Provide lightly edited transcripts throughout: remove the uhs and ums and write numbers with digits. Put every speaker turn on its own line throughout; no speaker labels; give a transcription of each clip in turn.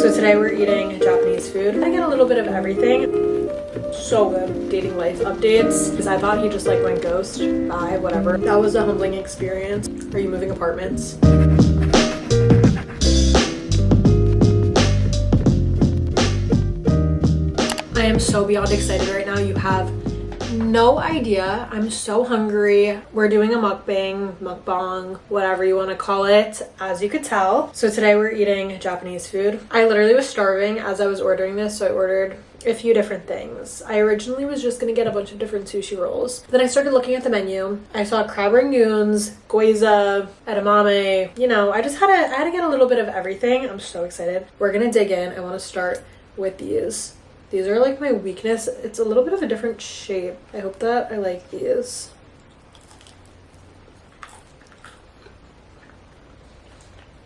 So today we're eating Japanese food. I get a little bit of everything. So good. Dating life updates. Because I thought he just like went ghost. Bye, whatever. That was a humbling experience. Are you moving apartments? I am so beyond excited right now. You have no idea. I'm so hungry. We're doing a mukbang, whatever you want to call it, as you could tell. So today we're eating Japanese food. I literally was starving as I was ordering this, so I ordered a few different things. I originally was just gonna get a bunch of different sushi rolls. Then I started looking at the menu. I saw crab rangoons, gyoza, edamame. You know, I had to get a little bit of everything. I'm so excited. We're gonna dig in. I want to start with these. These are like my weakness. It's a little bit of a different shape. I hope that I like these.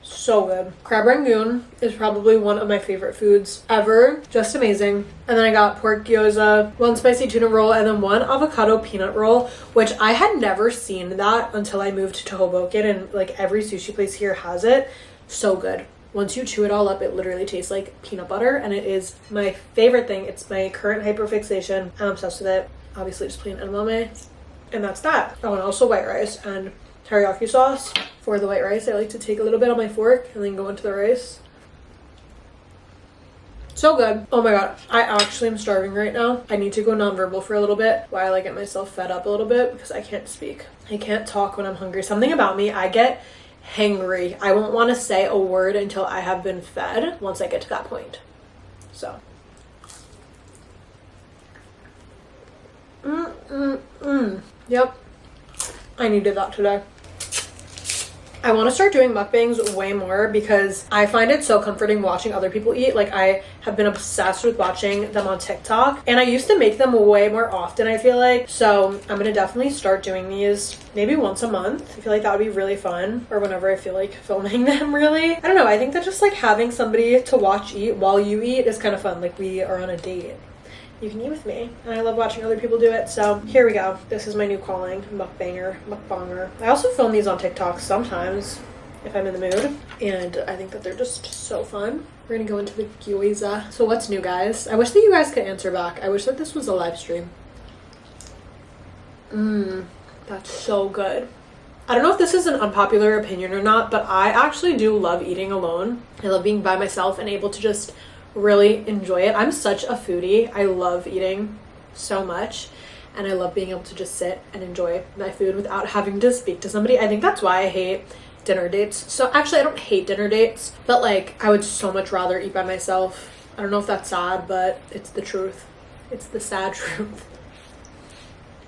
So good. Crab rangoon is probably one of my favorite foods ever. Just amazing. And then I got pork gyoza, one spicy tuna roll, and then one avocado peanut roll, which I had never seen that until I moved to Hoboken, and like every sushi place here has it. So good. Once you chew it all up, it literally tastes like peanut butter, and it is my favorite thing. It's my current hyperfixation. I'm obsessed with it. Obviously just plain edamame, and that's that. Oh, and also white rice and teriyaki sauce. For the white rice, I like to take a little bit on my fork and then go into the rice. So good. Oh my god, I actually am starving right now. I need to go nonverbal for a little bit while I get myself fed up a little bit, because I can't speak. I can't talk when I'm hungry. Something about me, I get hangry. I won't want to say a word until I have been fed once I get to that point. So. Yep. I needed that today. I want to start doing mukbangs way more because I find it so comforting watching other people eat. Like, I have been obsessed with watching them on TikTok, and I used to make them way more often, I feel like. So I'm gonna definitely start doing these maybe once a month. I feel like that would be really fun, or whenever I feel like filming them, really. I don't know, I think that just like having somebody to watch eat while you eat is kind of fun. Like, we are on a date. You can eat with me, and I love watching other people do it. So here we go. This is my new calling, mukbanger. I also film these on TikTok sometimes if I'm in the mood, and I think that they're just so fun. We're gonna go into the gyoza. So what's new, guys? I wish that you guys could answer back. I wish that this was a live stream. That's so good. I don't know if this is an unpopular opinion or not, but I actually do love eating alone. I love being by myself and able to just really enjoy it. I'm such a foodie. I love eating so much, and I love being able to just sit and enjoy my food without having to speak to somebody. I think that's why I hate dinner dates. So actually, I don't hate dinner dates, but like, I would so much rather eat by myself. I don't know if that's sad, but it's the truth. It's the sad truth.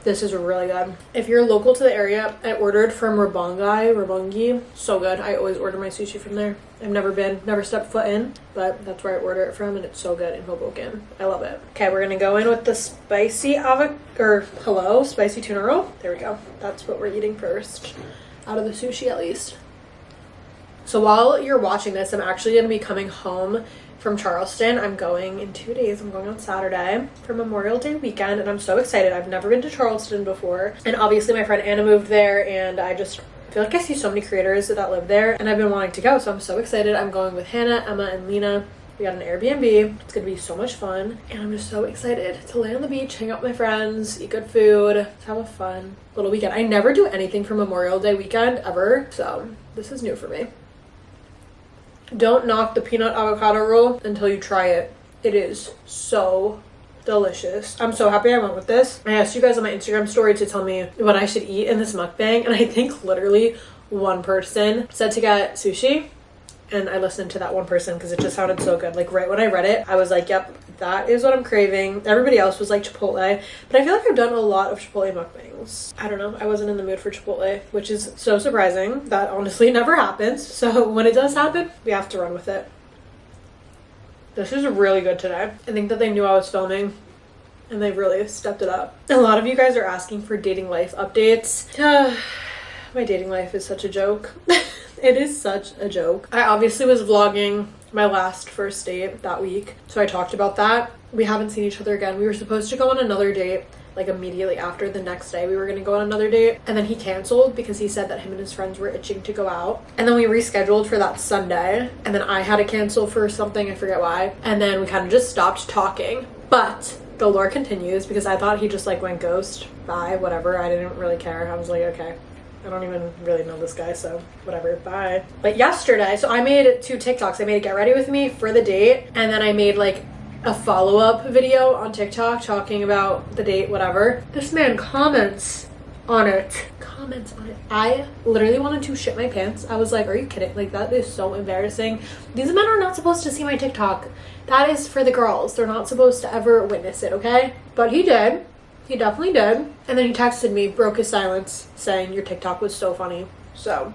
This is really good. If you're local to the area, I ordered from Roppongi. So good. I always order my sushi from there. I've never stepped foot in, but that's where I order it from, and it's so good in Hoboken. I love it. Okay, we're gonna go in with the spicy spicy tuna roll. There we go. That's what we're eating first, out of the sushi at least. So while you're watching this, I'm actually gonna be coming home from Charleston. I'm going in 2 days. I'm going on Saturday for Memorial Day weekend, and I'm so excited. I've never been to Charleston before, and obviously my friend Anna moved there, and I feel like I see so many creators that live there, and I've been wanting to go, so I'm so excited. I'm going with Hannah, Emma, and Lena. We got an Airbnb. It's gonna be so much fun, and I'm just so excited to lay on the beach, hang out with my friends, eat good food, have a fun little weekend. I never do anything for Memorial Day weekend ever, so this is new for me. Don't knock the peanut avocado roll until you try it. It is so delicious. I'm so happy I went with this. I asked you guys on my Instagram story to tell me what I should eat in this mukbang, and I think literally one person said to get sushi, and I listened to that one person because it just sounded so good. Like, right when I read it, I was like, yep, that is what I'm craving. Everybody else was like Chipotle, but I feel like I've done a lot of Chipotle mukbangs. I don't know, I wasn't in the mood for Chipotle, which is so surprising. That honestly never happens, so when it does happen, we have to run with it. This is really good today. I think that they knew I was filming, and they really stepped it up. A lot of you guys are asking for dating life updates. My dating life is such a joke. It is such a joke. I obviously was vlogging my last first date that week, so I talked about that. We haven't seen each other again. We were supposed to go on another date like immediately after. The next day we were gonna go on another date, and then he canceled because he said that him and his friends were itching to go out. And then we rescheduled for that Sunday, and then I had to cancel for something, I forget why, and then we kind of just stopped talking. But the lore continues because I thought he just like went ghost, bye, whatever. I didn't really care. I was like, okay, I don't even really know this guy, so whatever, bye. But yesterday, so I made 2 TikToks. I made a get ready with me for the date, and then I made like a follow-up video on TikTok talking about the date, whatever. This man comments on it. I literally wanted to shit my pants. I was like, are you kidding? Like, that is so embarrassing. These men are not supposed to see my TikTok. That is for the girls. They're not supposed to ever witness it, okay? But he did. He definitely did. And then he texted me, broke his silence, saying your TikTok was so funny. So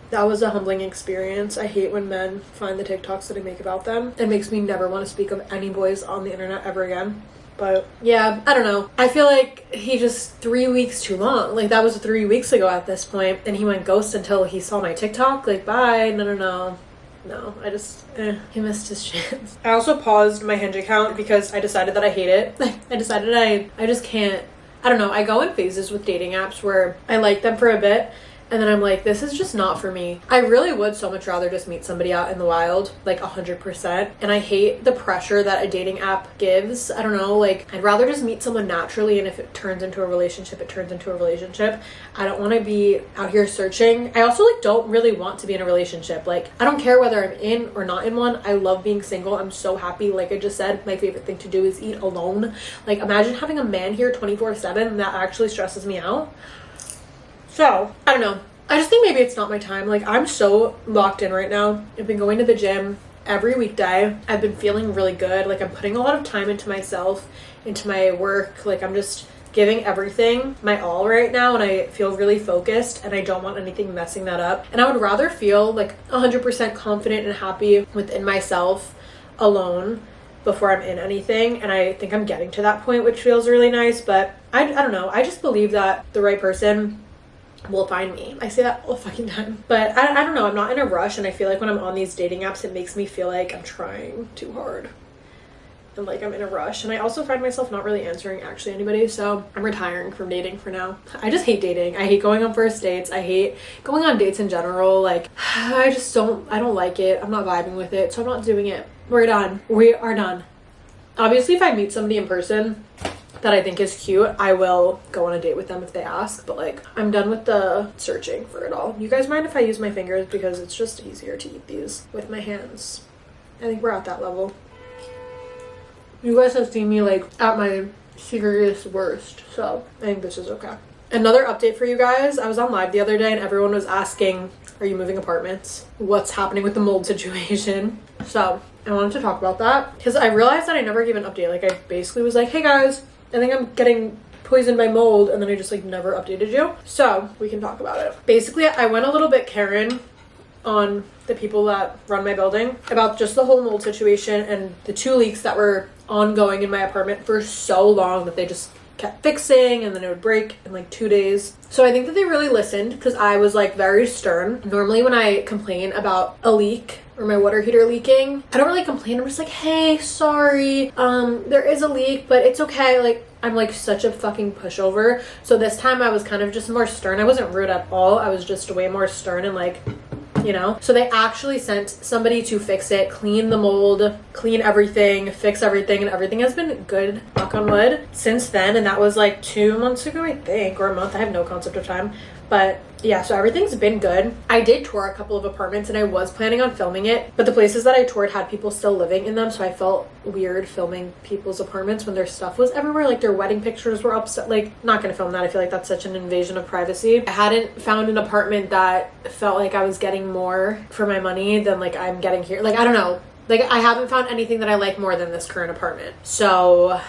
that was a humbling experience. I hate when men find the TikToks that I make about them. It makes me never want to speak of any boys on the internet ever again. But yeah, I don't know. I feel like he just 3 weeks too long. Like, that was 3 weeks ago at this point, and he went ghost until he saw my TikTok. Like, bye. No, I just, he missed his chance. I also paused my Hinge account because I decided that I hate it. I decided I just can't, I don't know. I go in phases with dating apps where I like them for a bit, and then I'm like, this is just not for me. I really would so much rather just meet somebody out in the wild, like 100%. And I hate the pressure that a dating app gives. I don't know, like, I'd rather just meet someone naturally, and if it turns into a relationship, it turns into a relationship. I don't want to be out here searching. I also, like, don't really want to be in a relationship. Like, I don't care whether I'm in or not in one. I love being single. I'm so happy. Like I just said, my favorite thing to do is eat alone. Like, imagine having a man here 24/7. That actually stresses me out. So, I don't know. I just think maybe it's not my time. Like, I'm so locked in right now. I've been going to the gym every weekday. I've been feeling really good. Like, I'm putting a lot of time into myself, into my work. Like, I'm just giving everything my all right now, and I feel really focused, and I don't want anything messing that up. And I would rather feel like 100% confident and happy within myself alone before I'm in anything. And I think I'm getting to that point, which feels really nice. But I don't know. I just believe that the right person will find me. I say that all the fucking time. But I don't know. I'm not in a rush, and I feel like when I'm on these dating apps, it makes me feel like I'm trying too hard and like I'm in a rush. And I also find myself not really answering actually anybody, so I'm retiring from dating for now. I just hate dating. I hate going on first dates. I hate going on dates in general. Like, I don't like it. I'm not vibing with it, so I'm not doing it. We're done. We are done. Obviously, if I meet somebody in person that I think is cute, I will go on a date with them if they ask, but like, I'm done with the searching for it all. You guys mind if I use my fingers, because it's just easier to eat these with my hands. I think we're at that level. You guys have seen me like at my serious worst, so I think this is okay. Another update for you guys. I was on live the other day and everyone was asking, are you moving apartments? What's happening with the mold situation? So I wanted to talk about that because I realized that I never gave an update. Like, I basically was like, hey guys, I think I'm getting poisoned by mold, and then I just like never updated you. So we can talk about it. Basically, I went a little bit Karen on the people that run my building about just the whole mold situation and the 2 leaks that were ongoing in my apartment for so long that they just kept fixing, and then it would break in like 2 days. So I think that they really listened because I was like very stern. Normally when I complain about a leak or my water heater leaking, I don't really complain. I'm just like, hey, sorry, there is a leak, but it's okay. Like, I'm like such a fucking pushover. So this time I was kind of just more stern. I wasn't rude at all. I was just way more stern and like, you know. So they actually sent somebody to fix it, clean the mold, clean everything, fix everything, and everything has been good, knock on wood, since then. And that was like 2 months ago, I think, or a month. I have no concept of time. But yeah, so everything's been good. I did tour a couple of apartments and I was planning on filming it, but the places that I toured had people still living in them, so I felt weird filming people's apartments when their stuff was everywhere. Like, their wedding pictures were upset. Like, not gonna film that. I feel like that's such an invasion of privacy. I hadn't found an apartment that felt like I was getting more for my money than like I'm getting here. Like, I don't know. Like, I haven't found anything that I like more than this current apartment. So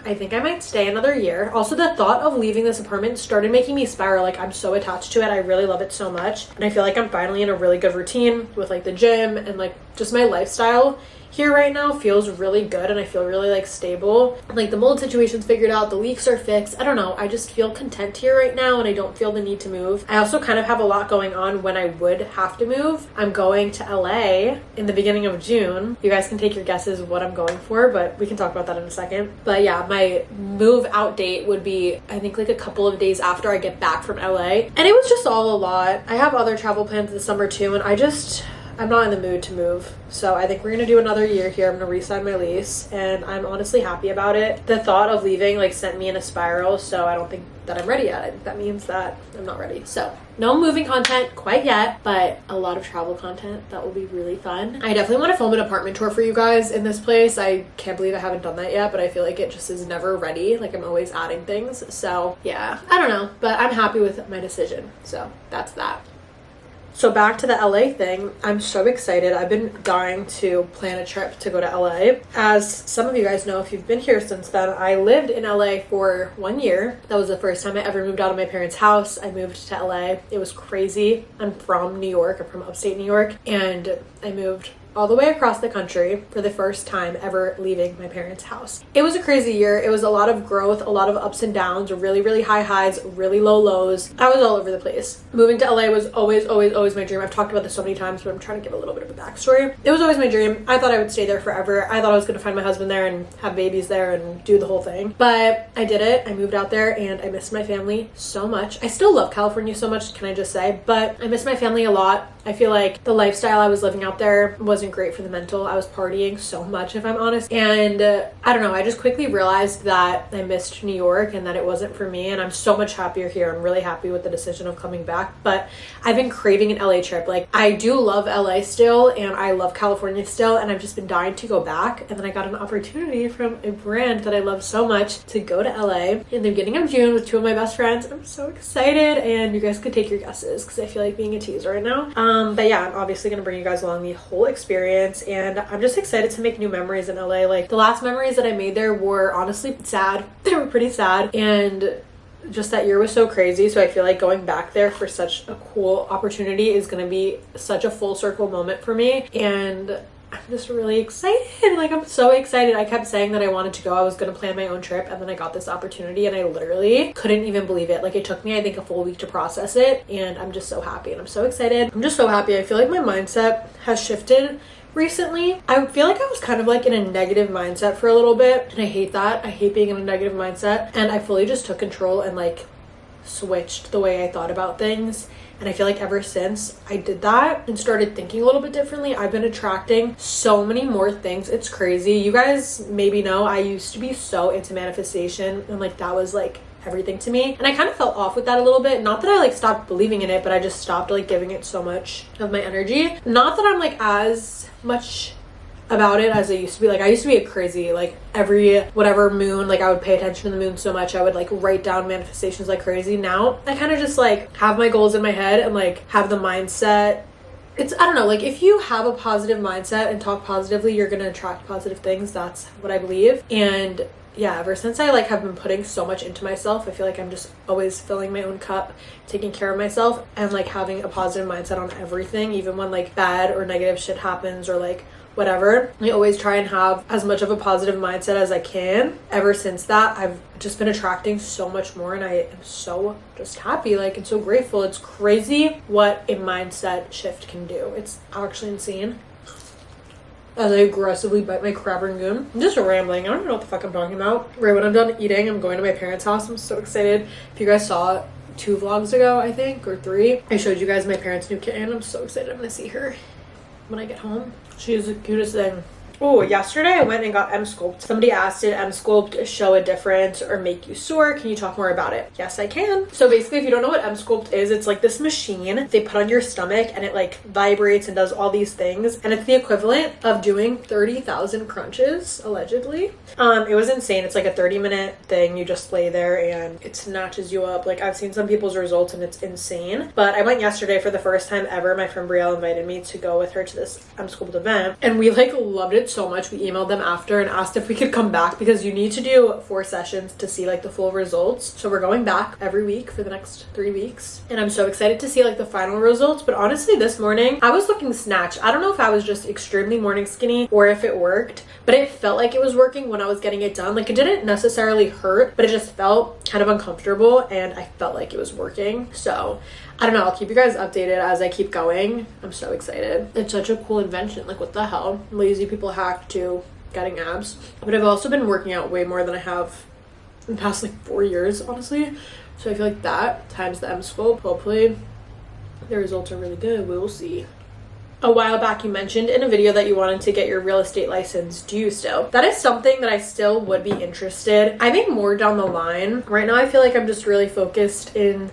I think I might stay another year. Also, the thought of leaving this apartment started making me spiral. Like, I'm so attached to it. I really love it so much. And I feel like I'm finally in a really good routine with like the gym and like just my lifestyle here right now feels really good, and I feel really like stable. Like the mold situation's figured out, the leaks are fixed. I don't know, I just feel content here right now, and I don't feel the need to move. I also kind of have a lot going on when I would have to move. I'm going to LA in the beginning of June. You guys can take your guesses what I'm going for, but we can talk about that in a second. But yeah, my move out date would be, I think, like a couple of days after I get back from LA. And it was just all a lot. I have other travel plans this summer too, and I'm not in the mood to move. So I think we're gonna do another year here. I'm gonna re-sign my lease, and I'm honestly happy about it. The thought of leaving like sent me in a spiral, so I don't think that I'm ready yet. That means that I'm not ready. So no moving content quite yet, but a lot of travel content that will be really fun. I definitely want to film an apartment tour for you guys in this place. I can't believe I haven't done that yet, but I feel like it just is never ready. Like I'm always adding things. So yeah, I don't know, but I'm happy with my decision. So that's that. So back to the LA thing, I'm so excited. I've been dying to plan a trip to go to LA. As some of you guys know, if you've been here since then, I lived in LA for 1 year. That was the first time I ever moved out of my parents' house. I moved to LA. It was crazy. I'm from New York. I'm from upstate New York. And I moved all the way across the country for the first time ever leaving my parents' house. It was a crazy year. It was a lot of growth, a lot of ups and downs, really, really high highs, really low lows. I was all over the place. Moving to LA was always, always, always my dream. I've talked about this so many times, but I'm trying to give a little bit of a backstory. It was always my dream. I thought I would stay there forever. I thought I was going to find my husband there and have babies there and do the whole thing. But I did it. I moved out there and I missed my family so much. I still love California so much, can I just say, but I miss my family a lot. I feel like the lifestyle I was living out there wasn't great for the mental. I was partying so much, if I'm honest. And I don't know, I just quickly realized that I missed New York and that it wasn't for me. And I'm so much happier here. I'm really happy with the decision of coming back. But I've been craving an LA trip. Like, I do love LA still, and I love California still, and I've just been dying to go back. And then I got an opportunity from a brand that I love so much to go to LA in the beginning of June with two of my best friends. I'm so excited, and you guys could take your guesses because I feel like being a teaser right now. But yeah, I'm obviously going to bring you guys along the whole experience, and I'm just excited to make new memories in LA. Like, the last memories that I made there were honestly sad. They were pretty sad, and just that year was so crazy. So I feel like going back there for such a cool opportunity is going to be such a full circle moment for me, and I'm just really excited. Like, I'm so excited. I kept saying that I wanted to go. I was going to plan my own trip, and then I got this opportunity, and I literally couldn't even believe it. Like, it took me, I think, a full week to process it, and I'm just so happy, and I'm so excited. I'm just so happy. I feel like my mindset has shifted recently. I feel like I was kind of like in a negative mindset for a little bit, and I hate that. I hate being in a negative mindset, and I fully just took control and like switched the way I thought about things. And I feel like ever since I did that and started thinking a little bit differently, I've been attracting so many more things. It's crazy. You guys maybe know I used to be so into manifestation, and like that was like everything to me. And I kind of fell off with that a little bit. Not that I like stopped believing in it, but I just stopped like giving it so much of my energy. Not that I'm like as much about it as I used to be. Like, I used to be a crazy, like every whatever moon, like I would pay attention to the moon so much I would like write down manifestations like crazy. Now I kind of just like have my goals in my head and like have the mindset. I don't know, like if you have a positive mindset and talk positively, you're gonna attract positive things. That's what I believe. And yeah, ever since I like have been putting so much into myself, I feel like I'm just always filling my own cup, taking care of myself, and like having a positive mindset on everything, even when like bad or negative shit happens or like whatever. I always try and have as much of a positive mindset as I can. Ever since that, I've just been attracting so much more, and I am so just happy, like, and so grateful. It's crazy what a mindset shift can do. It's actually insane. As I aggressively bite my crab rangoon. I'm just rambling. I don't even know what the fuck I'm talking about. Right when I'm done eating, I'm going to my parents' house. I'm so excited. If you guys saw 2 vlogs ago, I think, or 3, I showed you guys my parents' new kitten. I'm so excited. I'm gonna see her when I get home. She is the cutest thing. Oh, yesterday I went and got M-Sculpt. Somebody asked, did M-Sculpt show a difference or make you sore? Can you talk more about it? Yes, I can. So basically, if you don't know what M-Sculpt is, it's like this machine they put on your stomach, and it like vibrates and does all these things. And it's the equivalent of doing 30,000 crunches, allegedly. It was insane. It's like a 30-minute thing. You just lay there and it snatches you up. Like, I've seen some people's results and it's insane. But I went yesterday for the first time ever. My friend Brielle invited me to go with her to this M-Sculpt event, and we like loved it it so much. We emailed them after and asked if we could come back because you need to do 4 sessions to see like the full results. So we're going back every week for the next 3 weeks. And I'm so excited to see like the final results. But honestly, this morning I was looking snatched. I don't know if I was just extremely morning skinny or if it worked, but it felt like it was working when I was getting it done. Like it didn't necessarily hurt, but it just felt kind of uncomfortable and I felt like it was working. So I don't know, I'll keep you guys updated as I keep going. I'm so excited. It's such a cool invention. Like what the hell? Lazy people hack to getting abs. But I've also been working out way more than I have in the past like 4 years, honestly. So I feel like that times the M scope, hopefully the results are really good. We'll see. A while back you mentioned in a video that you wanted to get your real estate license. Do you still? That is something that I still would be interested. I think more down the line. Right now I feel like I'm just really focused in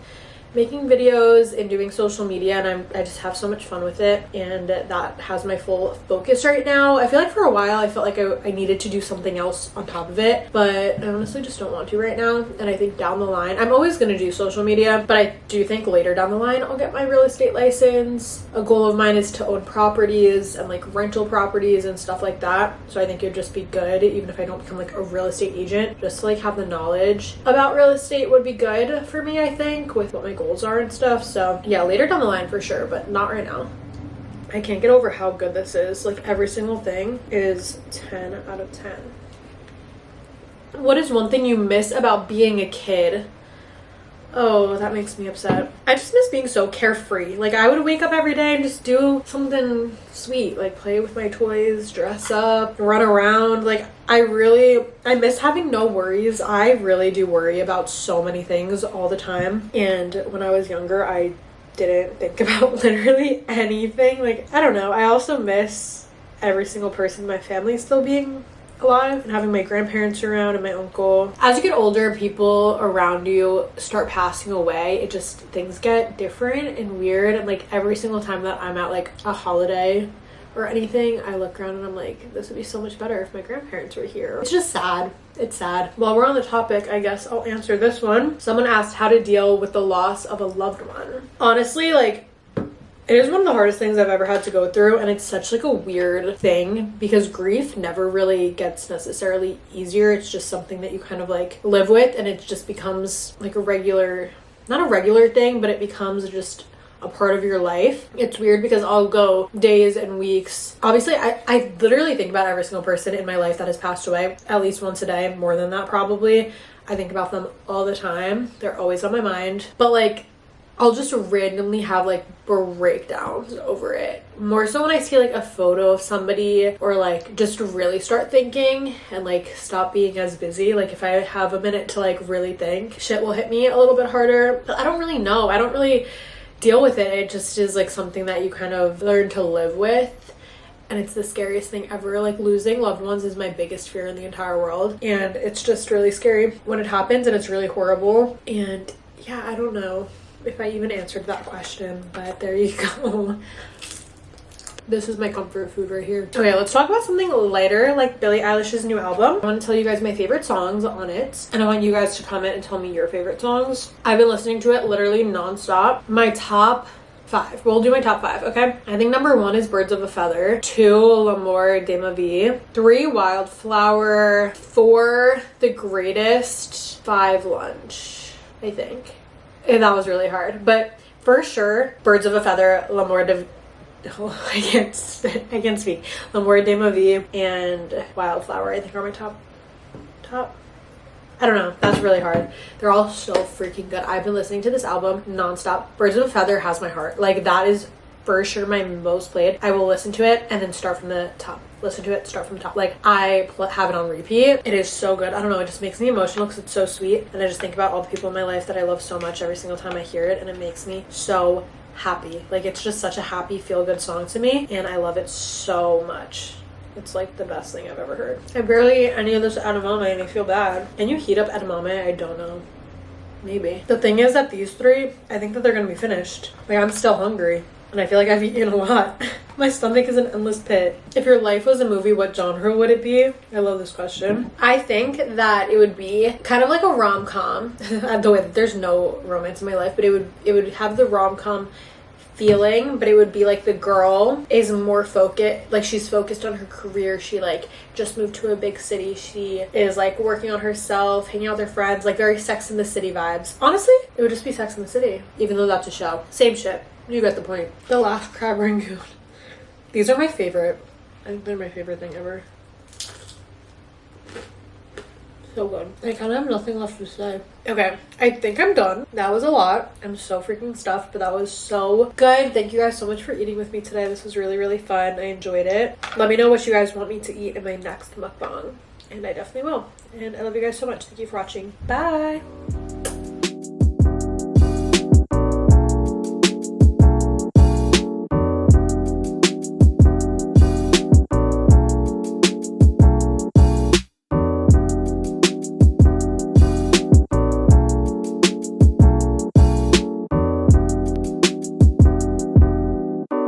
making videos and doing social media, and I just have so much fun with it, and that has my full focus right now. I feel like for a while I felt like I needed to do something else on top of it, but I honestly just don't want to right now. And I think down the line I'm always going to do social media, but I do think later down the line I'll get my real estate license. A goal of mine is to own properties and like rental properties and stuff like that, so I think it would just be good, even if I don't become like a real estate agent, just to like have the knowledge about real estate would be good for me, I think, with what my goals are and stuff. So yeah, later down the line for sure, but not right now. I can't get over how good this is. Like every single thing is 10 out of 10. What is one thing you miss about being a kid? Oh, that makes me upset. I just miss being so carefree. Like I would wake up every day and just do something sweet, like play with my toys, dress up, run around. Like I miss having no worries. I really do worry about so many things all the time. And when I was younger, I didn't think about literally anything. Like, I don't know. I also miss every single person in my family still being alive and having my grandparents around and my uncle. As you get older, people around you start passing away. It just, things get different and weird. And like every single time that I'm at like a holiday or anything, I look around and I'm like, this would be so much better if my grandparents were here. It's just sad. It's sad. While we're on the topic, I guess I'll answer this one. Someone asked how to deal with the loss of a loved one. Honestly, like, it is one of the hardest things I've ever had to go through, and it's such like a weird thing because grief never really gets necessarily easier. It's just something that you kind of like live with, and it just becomes like a regular, not a regular thing, but it becomes just a part of your life. It's weird because I'll go days and weeks. Obviously, I literally think about every single person in my life that has passed away at least once a day, more than that probably. I think about them all the time. They're always on my mind. But like, I'll just randomly have like breakdowns over it. More so when I see like a photo of somebody, or like just really start thinking and like stop being as busy. Like if I have a minute to like really think, shit will hit me a little bit harder. But I don't really know. I don't really deal with it. It just is like something that you kind of learn to live with. And it's the scariest thing ever. Like losing loved ones is my biggest fear in the entire world. And it's just really scary when it happens, and it's really horrible. And yeah, I don't know if I even answered that question, but there you go. This is my comfort food right here. Okay, let's talk about something lighter, like Billie Eilish's new album. I want to tell you guys my favorite songs on it, and I want you guys to comment and tell me your favorite songs. I've been listening to it literally non-stop. My top 5. We'll do my top 5, okay? I think number 1 is Birds of a Feather. 2, L'amour de ma vie. 3, Wildflower. 4, The Greatest. 5, Lunch, I think. And that was really hard, but for sure, Birds of a Feather, L'amour de... Oh, I can't speak. L'amour de ma vie and Wildflower, I think, are my top. I don't know. That's really hard. They're all so freaking good. I've been listening to this album nonstop. Birds of a Feather has my heart. Like, that is for sure my most played. I will listen to it and then start from the top. Listen to it, start from the top. Like, I have it on repeat. It is so good. I don't know, it just makes me emotional because it's so sweet. And I just think about all the people in my life that I love so much every single time I hear it, and it makes me so happy. Like, it's just such a happy, feel-good song to me, and I love it so much. It's like the best thing I've ever heard. I barely ate any of this edamame and I feel bad. Can you heat up edamame? I don't know. Maybe. The thing is that these 3, I think that they're gonna be finished. Like, I'm still hungry. And I feel like I've eaten a lot. My stomach is an endless pit. If your life was a movie, what genre would it be? I love this question. I think that it would be kind of like a rom-com. The way that there's no romance in my life, but it would have the rom-com feeling, but it would be like the girl is more focused, like she's focused on her career. She like just moved to a big city. She is like working on herself, hanging out with her friends, like very Sex in the City vibes. Honestly, it would just be Sex in the City, even though that's a show. Same shit. You get the point. The last crab rangoon. These are my favorite. I think they're my favorite thing ever. So good. I kind of have nothing left to say. Okay, I think I'm done. That was a lot. I'm so freaking stuffed, but that was so good. Thank you guys so much for eating with me today. This was really, really fun. I enjoyed it. Let me know what you guys want me to eat in my next mukbang, and I definitely will. And I love you guys so much. Thank you for watching. Bye!